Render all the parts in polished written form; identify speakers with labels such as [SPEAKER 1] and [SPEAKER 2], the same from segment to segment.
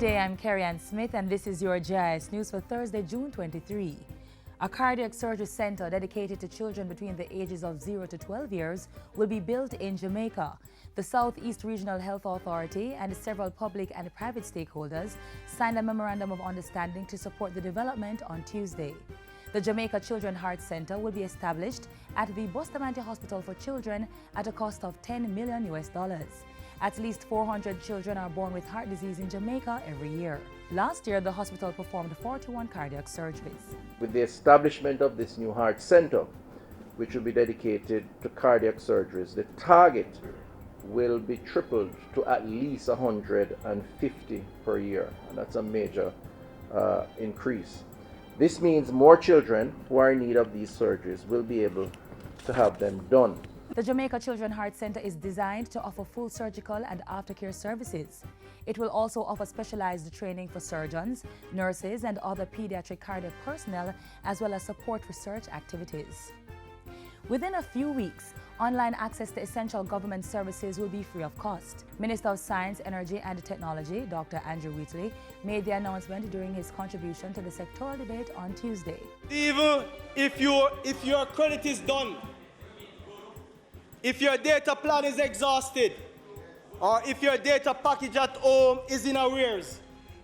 [SPEAKER 1] day, I'm Carrie-Ann Smith, and this is your JIS News for Thursday, June 23. A cardiac surgery center dedicated to children between the ages of 0 to 12 years will be built in Jamaica. The Southeast Regional Health Authority and several public and private stakeholders signed a memorandum of understanding to support the development on Tuesday. The Jamaica Children's Heart Center will be established at the Bustamante Hospital for Children at a cost of $10 million. At least 400 children are born with heart disease in Jamaica every year. Last year, the hospital performed 41 cardiac surgeries.
[SPEAKER 2] With the establishment of this new heart center, which will be dedicated to cardiac surgeries, the target will be tripled to at least 150 per year, and that's a major increase. This means more children who are in need of these surgeries will be able to have them done.
[SPEAKER 1] The Jamaica Children's Heart Center is designed to offer full surgical and aftercare services. It will also offer specialized training for surgeons, nurses, and other pediatric cardiac personnel, as well as support research activities. Within a few weeks, online access to essential government services will be free of cost. Minister of Science, Energy and Technology, Dr. Andrew Wheatley, made the announcement during his contribution to the sectoral debate on Tuesday.
[SPEAKER 3] Even if your credit is done, if your data plan is exhausted, or if your data package at home is in arrears,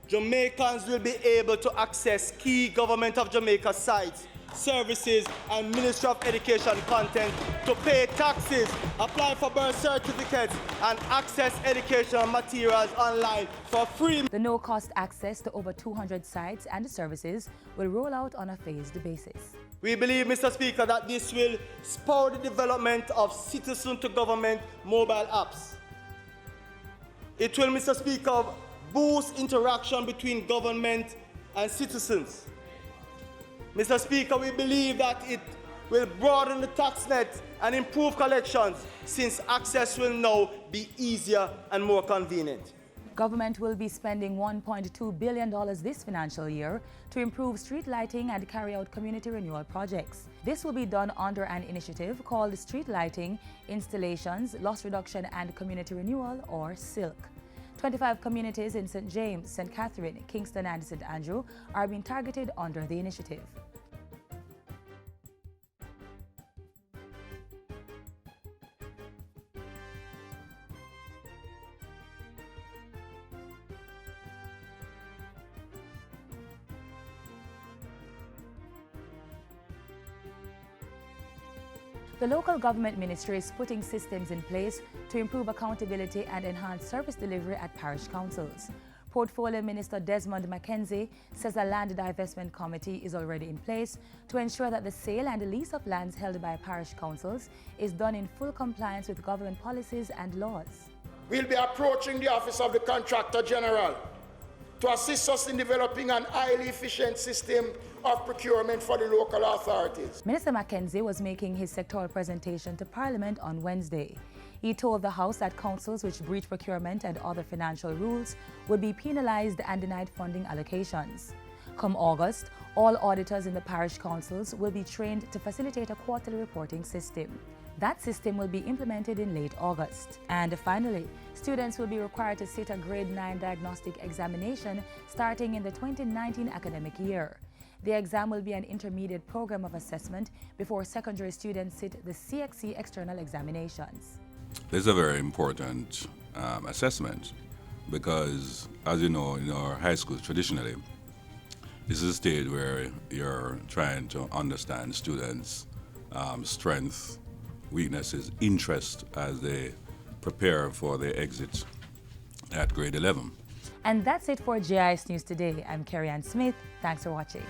[SPEAKER 3] Jamaicans will be able to access key Government of Jamaica sites, services, and Ministry of Education content to pay taxes, apply for birth certificates, and access educational materials online for free.
[SPEAKER 1] The no-cost access to over 200 sites and services will roll out on a phased basis.
[SPEAKER 3] We believe, Mr. Speaker, that this will spur the development of citizen-to-government mobile apps. It will, Mr. Speaker, boost interaction between government and citizens. Mr. Speaker, we believe that it will broaden the tax net and improve collections, since access will now be easier and more convenient.
[SPEAKER 1] Government will be spending $1.2 billion this financial year to improve street lighting and carry out community renewal projects. This will be done under an initiative called Street Lighting, Installations, Loss Reduction and Community Renewal, or SILC. 25 communities in St. James, St. Catherine, Kingston and St. Andrew are being targeted under the initiative. The local government ministry is putting systems in place to improve accountability and enhance service delivery at parish councils. Portfolio Minister DESMOND MCKENZIE says a land divestment committee is already in place to ensure that the sale and lease of lands held by parish councils is done in full compliance with government policies and laws.
[SPEAKER 4] We'll be approaching the Office of the Contractor General to assist us in developing an highly efficient system of procurement for the local authorities.
[SPEAKER 1] Minister MCKENZIE was making his sectoral presentation to Parliament on Wednesday. He told the House that councils which breach procurement and other financial rules would be penalized and denied funding allocations. Come August, all auditors in the parish councils will be trained to facilitate a quarterly reporting system. That system will be implemented in late August. And finally, students will be required to sit a grade 9 diagnostic examination starting in the 2019 academic year. The exam will be an intermediate program of assessment before secondary students sit the CXC external examinations.
[SPEAKER 5] This is a very important assessment because, as you know, in our high schools traditionally, this is a stage where you're trying to understand students' strengths, weaknesses, interest as they prepare for their exit at grade 11.
[SPEAKER 1] And that's it for JIS News Today. I'm Carrie-Ann Smith. Thanks for watching.